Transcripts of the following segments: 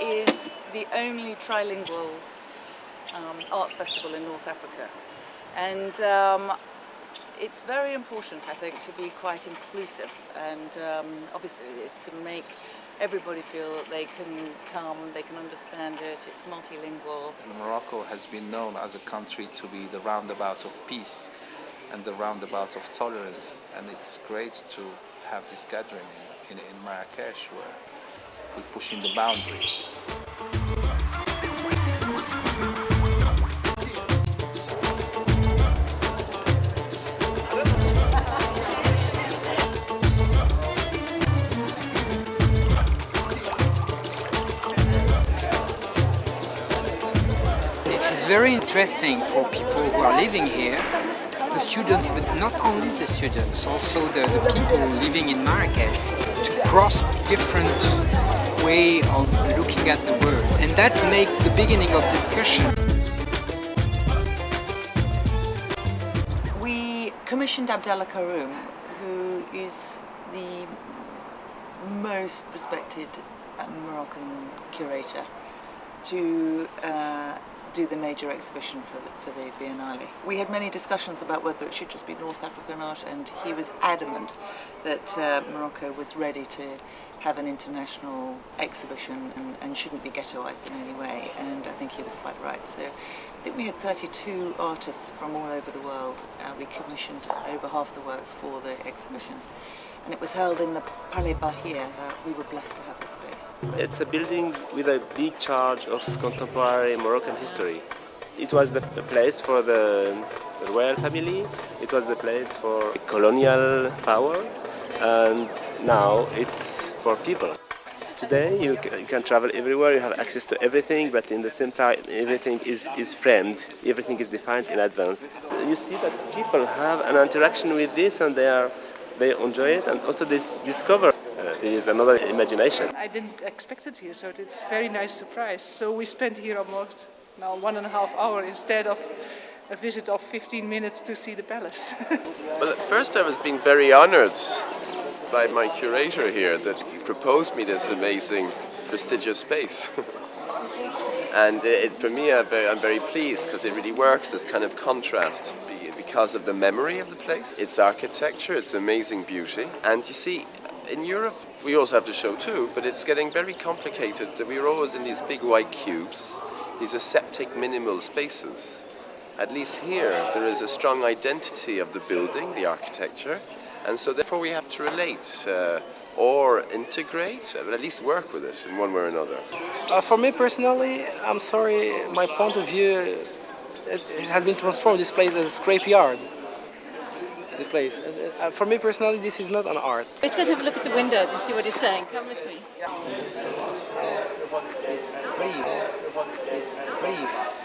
is the only trilingual arts festival in North Africa, and it's very important, I think, to be quite inclusive, and obviously it's to make everybody feel that they can come, they can understand it, it's multilingual. Morocco has been known as a country to be the roundabout of peace and the roundabout of tolerance, and it's great to have this gathering in Marrakesh where we're pushing the boundaries. It's very interesting for people who are living here, the students, but not only the students, also the people living in Marrakesh, to cross different way of looking at the world. And that makes the beginning of discussion. We commissioned Abdallah Karoum, who is the most respected Moroccan curator, to do the major exhibition for the Biennale. We had many discussions about whether it should just be North African art, and he was adamant that Morocco was ready to have an international exhibition and shouldn't be ghettoized in any way, and I think he was quite right. So I think we had 32 artists from all over the world. We commissioned over half the works for the exhibition, and it was held in the Palais Bahia. We were blessed to have the space. It's a building with a big charge of contemporary Moroccan history. It was the place for the royal family, it was the place for colonial power, and now it's for people. Today you can travel everywhere, you have access to everything, but in the same time everything is framed, everything is defined in advance. You see that people have an interaction with this, and they enjoy it, and also they discover there is another imagination. I didn't expect it here, so it's a very nice surprise. So we spent here almost now 1.5 hours instead of a visit of 15 minutes to see the palace. Well, at first I was being very honored by my curator here that he proposed me this amazing, prestigious space. And for me, I'm very pleased because it really works, this kind of contrast because of the memory of the place, its architecture, its amazing beauty. And you see, in Europe, we also have the show too, but it's getting very complicated. We're always in these big white cubes, these aseptic minimal spaces. At least here, there is a strong identity of the building, the architecture, and so therefore we have to relate or integrate, but at least work with it in one way or another. For me personally, I'm sorry, my point of view, it has been transformed, this place as a scrapyard. The place. For me personally, this is not an art. Let's go and have a look at the windows and see what he's saying. Come with me.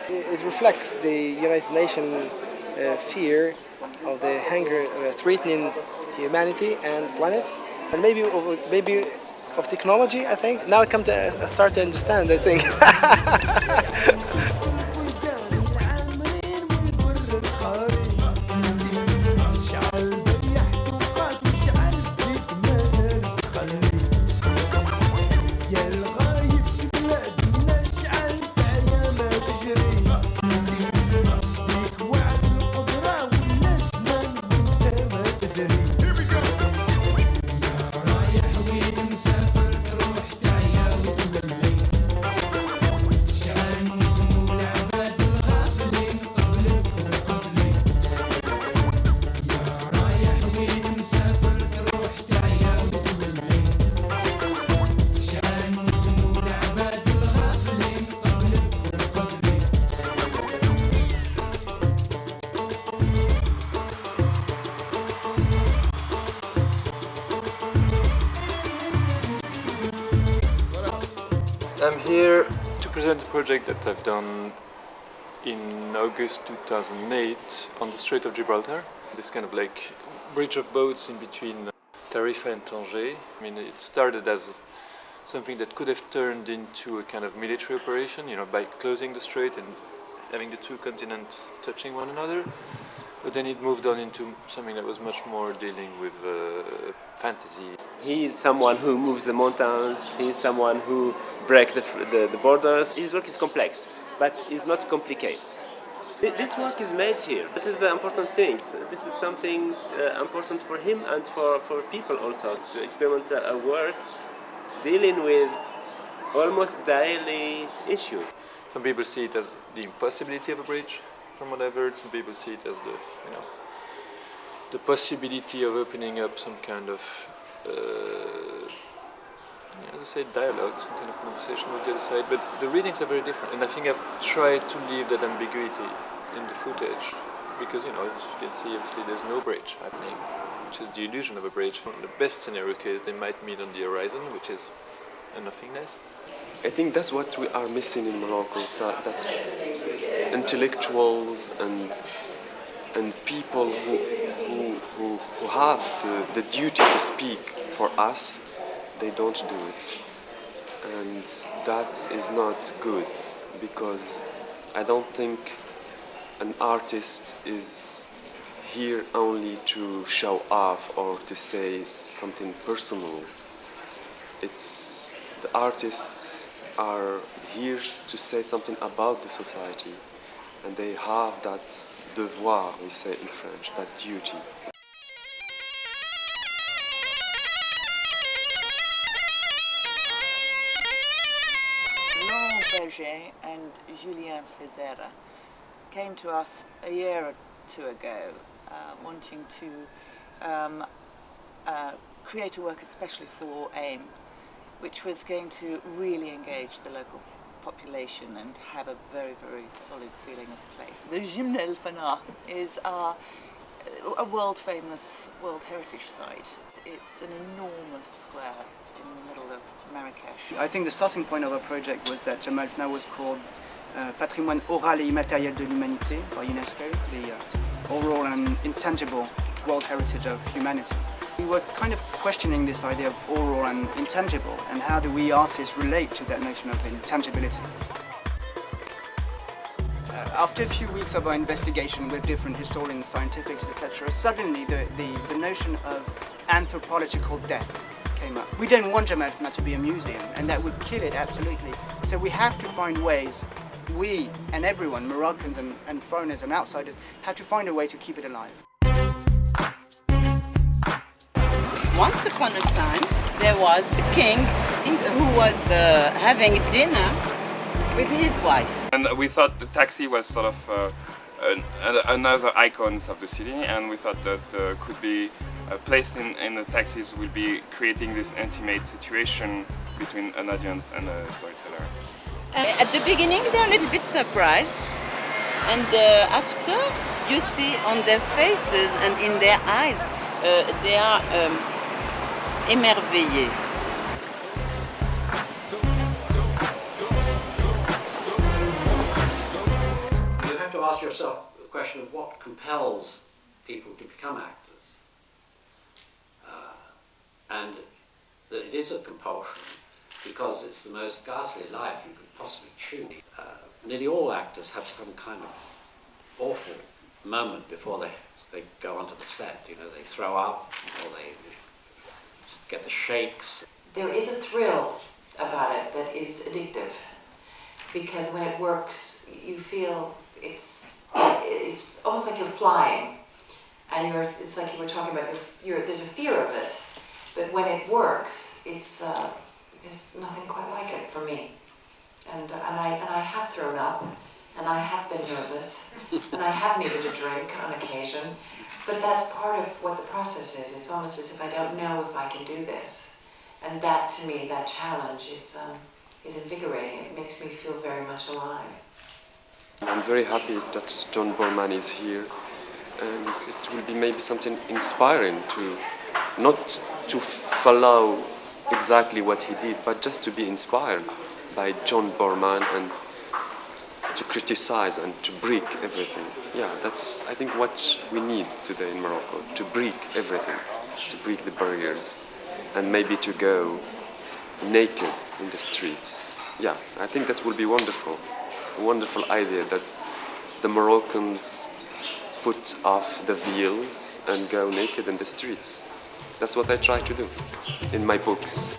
It reflects the United Nations fear of the hunger threatening humanity and planet, and maybe of technology. I think now I start to understand. I think. I'm here to present a project that I've done in August 2008 on the Strait of Gibraltar. This kind of like bridge of boats in between Tarifa and Tanger. I mean, it started as something that could have turned into a kind of military operation, by closing the strait and having the two continents touching one another. But then it moved on into something that was much more dealing with fantasy. He is someone who moves the mountains, he is someone who breaks the borders. His work is complex, but it's not complicated. This work is made here. That is the important thing. This is something important for him and for people also, to experiment a work dealing with almost daily issue. Some people see it as the impossibility of a bridge, from what I've heard. Some people see it as the possibility of opening up some kind of, as I say, dialogue, some kind of conversation with the other side. But the readings are very different, and I think I've tried to leave that ambiguity in the footage, because as you can see, obviously there's no bridge happening, which is the illusion of a bridge. In the best scenario case, they might meet on the horizon, which is a nothingness. I think that's what we are missing in Morocco, so that intellectuals and people who have the duty to speak for us, they don't do it. And that is not good, because I don't think an artist is here only to show off or to say something personal. The artists are here to say something about the society, and they have that devoir, we say in French, that duty. Laurent Berger and Julien Fezera came to us a year or two ago wanting to create a work especially for AIM, which was going to really engage the local population and have a very, very solid feeling of the place. The Gymne El Fana is a world-famous World Heritage Site. It's an enormous square in the middle of Marrakesh. I think the starting point of our project was that Gymne El Fana was called Patrimoine oral et immatériel de l'humanité by UNESCO, the oral and intangible World Heritage of humanity. We were kind of questioning this idea of oral and intangible, and how do we artists relate to that notion of intangibility. After a few weeks of our investigation with different historians, scientifics, etc., suddenly the notion of anthropological death came up. We don't want Gymne El Fana to be a museum, and that would kill it absolutely. So we have to find ways, we and everyone, Moroccans and foreigners and outsiders, have to find a way to keep it alive. Once upon a time, there was a king who was having dinner with his wife. And we thought the taxi was sort of another icons of the city, and we thought that could be placed in the taxis will be creating this intimate situation between an audience and a storyteller. At the beginning, they're a little bit surprised, and after, you see on their faces and in their eyes, they are émerveillés. You have to ask yourself the question of what compels people to become actors. And that it is a compulsion because it's the most ghastly life you could possibly choose. Nearly all actors have some kind of awful moment before they go onto the set. You know, they throw up or they get the shakes. There is a thrill about it that is addictive, because when it works, you feel it's almost like you're flying, and it's like you were talking about. There's a fear of it, but when it works, there's nothing quite like it for me. And I have thrown up, and I have been nervous, and I have needed a drink on occasion. But that's part of what the process is. It's almost as if I don't know if I can do this. And that, to me, that challenge is invigorating. It makes me feel very much alive. I'm very happy that John Borman is here, and it will be maybe something inspiring to, not to follow exactly what he did, but just to be inspired by John Borman and to criticize and to break everything. Yeah, that's, I think, what we need today in Morocco, to break everything, to break the barriers, and maybe to go naked in the streets. Yeah, I think that will be wonderful. A wonderful idea that the Moroccans put off the veils and go naked in the streets. That's what I try to do in my books.